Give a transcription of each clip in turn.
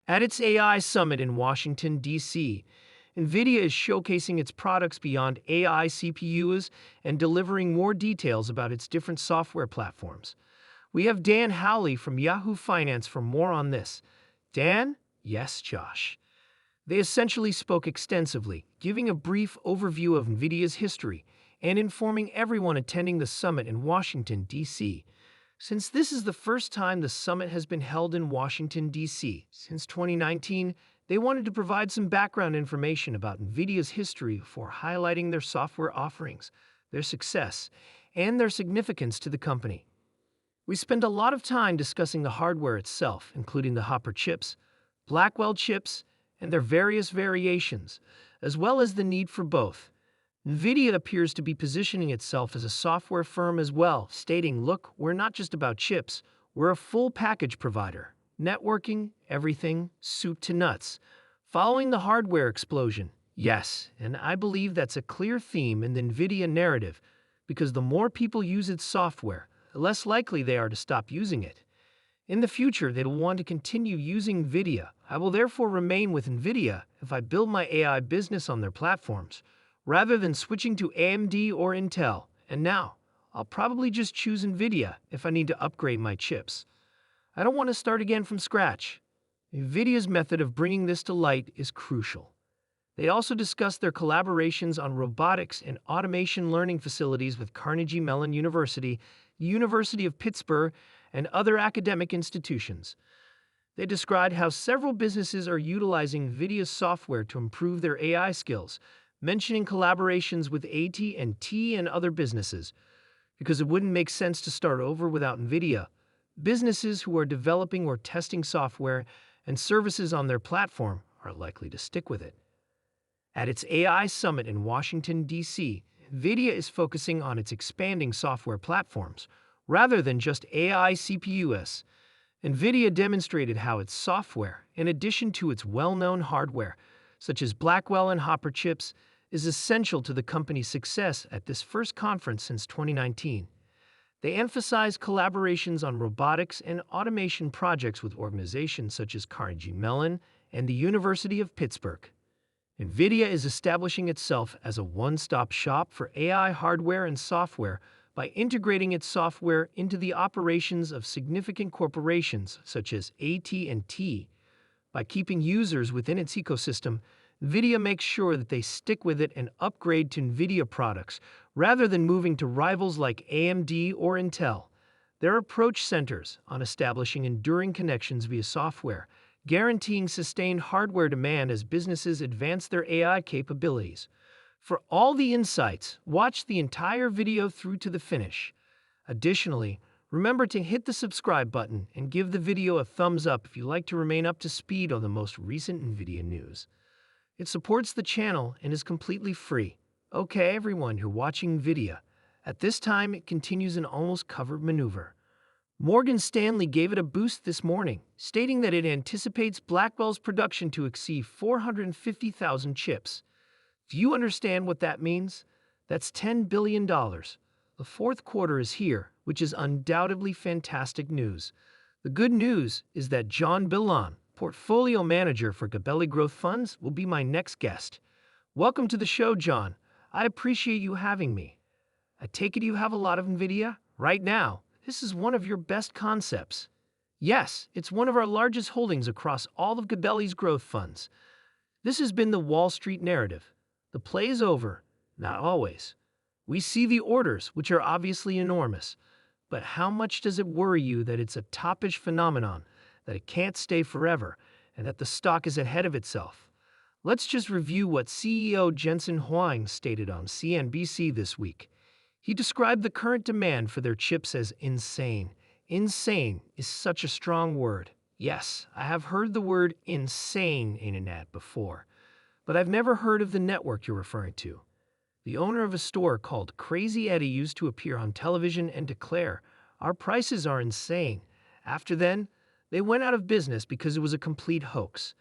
At its AI summit in Washington, D.C., Nvidia is showcasing its products beyond AI CPUs and delivering more details about its different software platforms. We have Dan Howley from Yahoo Finance for more on this. Dan? Yes, Josh. They essentially spoke extensively, giving a brief overview of Nvidia's history and informing everyone attending the summit in Washington, D.C. Since this is the first time the summit has been held in Washington, D.C. since 2019, they wanted to provide some background information about Nvidia's history before highlighting their software offerings, their success, and their significance to the company. We spent a lot of time discussing the hardware itself, including the Hopper chips, Blackwell chips, and their various variations, as well as the need for both. Nvidia appears to be positioning itself as a software firm as well, stating, "Look, we're not just about chips, we're a full package provider. Networking, everything, soup to nuts." Following the hardware explosion, yes, and I believe that's a clear theme in the Nvidia narrative, because the more people use its software, the less likely they are to stop using it. In the future, they'll want to continue using Nvidia. I will therefore remain with Nvidia if I build my AI business on their platforms, rather than switching to AMD or Intel. And now, I'll probably just choose Nvidia if I need to upgrade my chips. I don't want to start again from scratch. Nvidia's method of bringing this to light is crucial. They also discussed their collaborations on robotics and automation learning facilities with Carnegie Mellon University, the University of Pittsburgh, and other academic institutions. They described how several businesses are utilizing Nvidia's software to improve their AI skills, mentioning collaborations with AT&T and other businesses, because it wouldn't make sense to start over without Nvidia. Businesses who are developing or testing software and services on their platform are likely to stick with it. At its AI summit in Washington, D.C., Nvidia is focusing on its expanding software platforms, rather than just AI CPUs. Nvidia demonstrated how its software, in addition to its well-known hardware, such as Blackwell and Hopper chips, is essential to the company's success at this first conference since 2019. They emphasized collaborations on robotics and automation projects with organizations such as Carnegie Mellon and the University of Pittsburgh. Nvidia is establishing itself as a one-stop shop for AI hardware and software by integrating its software into the operations of significant corporations such as AT&T. By keeping users within its ecosystem, Nvidia makes sure that they stick with it and upgrade to Nvidia products, rather than moving to rivals like AMD or Intel. Their approach centers on establishing enduring connections via software, guaranteeing sustained hardware demand as businesses advance their AI capabilities. For all the insights, watch the entire video through to the finish. Additionally, remember to hit the subscribe button and give the video a thumbs up if you like to remain up to speed on the most recent Nvidia news. It supports the channel and is completely free. Okay, everyone who's watching Nvidia. At this time, it continues an almost covered maneuver. Morgan Stanley gave it a boost this morning, stating that it anticipates Blackwell's production to exceed 450,000 chips. Do you understand what that means? That's $10 billion. The fourth quarter is here, which is undoubtedly fantastic news. The good news is that John Bilon, portfolio manager for Gabelli Growth Funds, will be my next guest. Welcome to the show, John. I appreciate you having me. I take it you have a lot of Nvidia? Right now, this is one of your best concepts. Yes, it's one of our largest holdings across all of Gabelli's growth funds. This has been the Wall Street narrative. The play is over. Not always. We see the orders, which are obviously enormous. But how much does it worry you that it's a toppish phenomenon, that it can't stay forever, and that the stock is ahead of itself? Let's just review what CEO Jensen Huang stated on CNBC this week. He described the current demand for their chips as insane. Insane is such a strong word. Yes, I have heard the word insane in an ad before, but I've never heard of the network you're referring to. The owner of a store called Crazy Eddie used to appear on television and declare, "Our prices are insane." After then, they went out of business because it was a complete hoax.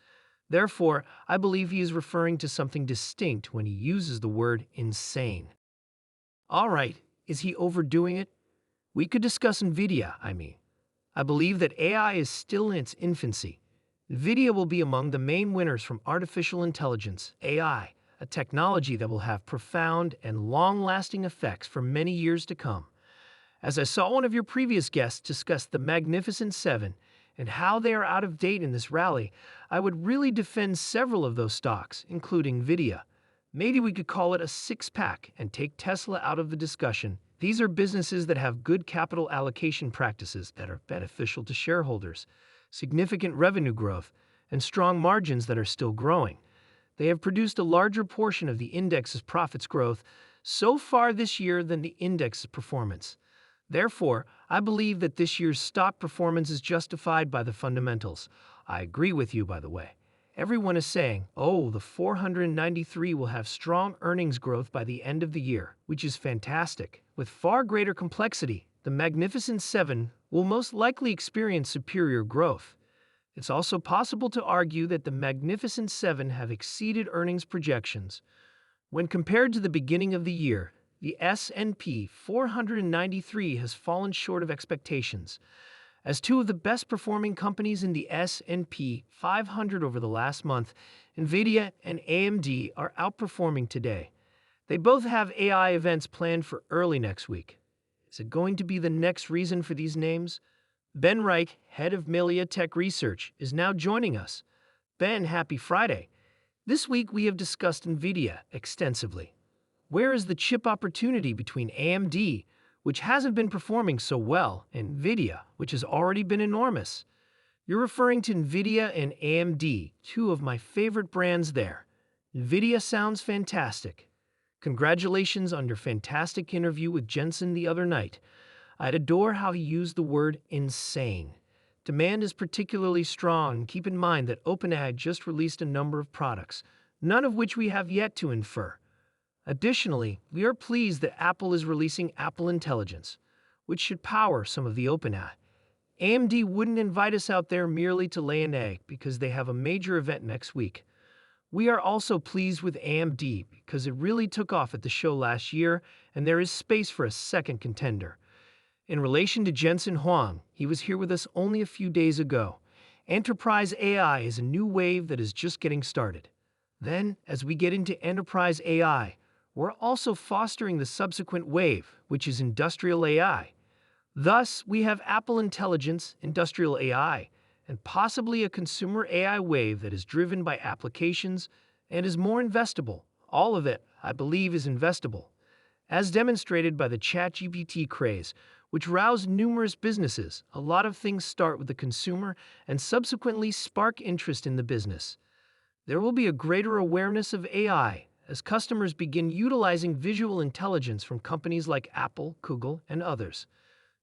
Therefore, I believe he is referring to something distinct when he uses the word insane. All right, is he overdoing it? We could discuss Nvidia, I believe that AI is still in its infancy. Nvidia will be among the main winners from artificial intelligence, AI, a technology that will have profound and long-lasting effects for many years to come. As I saw one of your previous guests discuss the Magnificent Seven and how they are out of date in this rally, I would really defend several of those stocks, including Nvidia. Maybe we could call it a six-pack and take Tesla out of the discussion. These are businesses that have good capital allocation practices that are beneficial to shareholders, significant revenue growth, and strong margins that are still growing. They have produced a larger portion of the index's profits growth so far this year than the index's performance. Therefore, I believe that this year's stock performance is justified by the fundamentals. I agree with you, by the way. Everyone is saying, oh, the 493 will have strong earnings growth by the end of the year, which is fantastic. With far greater complexity, the Magnificent Seven will most likely experience superior growth. It's also possible to argue that the Magnificent Seven have exceeded earnings projections. When compared to the beginning of the year, the S&P 493 has fallen short of expectations. As two of the best-performing companies in the S&P 500 over the last month, Nvidia and AMD are outperforming today. They both have AI events planned for early next week. Is it going to be the next reason for these names? Ben Reich, head of Melia Tech Research, is now joining us. Ben, happy Friday. This week we have discussed Nvidia extensively. Where is the chip opportunity between AMD, which hasn't been performing so well, and Nvidia, which has already been enormous? You're referring to Nvidia and AMD, two of my favorite brands there. Nvidia sounds fantastic. Congratulations on your fantastic interview with Jensen the other night. I'd adore how he used the word insane. Demand is particularly strong. Keep in mind that OpenAI just released a number of products, none of which we have yet to infer. Additionally, we are pleased that Apple is releasing Apple Intelligence, which should power some of the OpenAI. AMD wouldn't invite us out there merely to lay an egg because they have a major event next week. We are also pleased with AMD because it really took off at the show last year and there is space for a second contender. In relation to Jensen Huang, he was here with us only a few days ago. Enterprise AI is a new wave that is just getting started. Then, as we get into enterprise AI, we're also fostering the subsequent wave, which is industrial AI. Thus, we have Apple Intelligence, industrial AI, and possibly a consumer AI wave that is driven by applications and is more investable. All of it, I believe, is investable. As demonstrated by the ChatGPT craze, which roused numerous businesses, a lot of things start with the consumer and subsequently spark interest in the business. There will be a greater awareness of AI as customers begin utilizing visual intelligence from companies like Apple, Google, and others.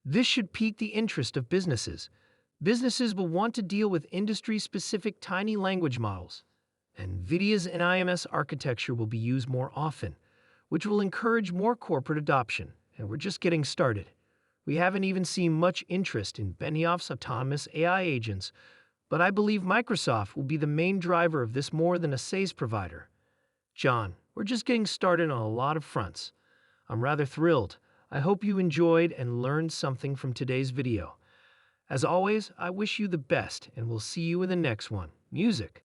This should pique the interest of businesses. Businesses will want to deal with industry-specific tiny language models. NVIDIA's NIMS architecture will be used more often, which will encourage more corporate adoption, and we're just getting started. We haven't even seen much interest in Benioff's autonomous AI agents, but I believe Microsoft will be the main driver of this more than a SaaS provider. John, we're just getting started on a lot of fronts. I'm rather thrilled. I hope you enjoyed and learned something from today's video. As always, I wish you the best, and we'll see you in the next one. Music.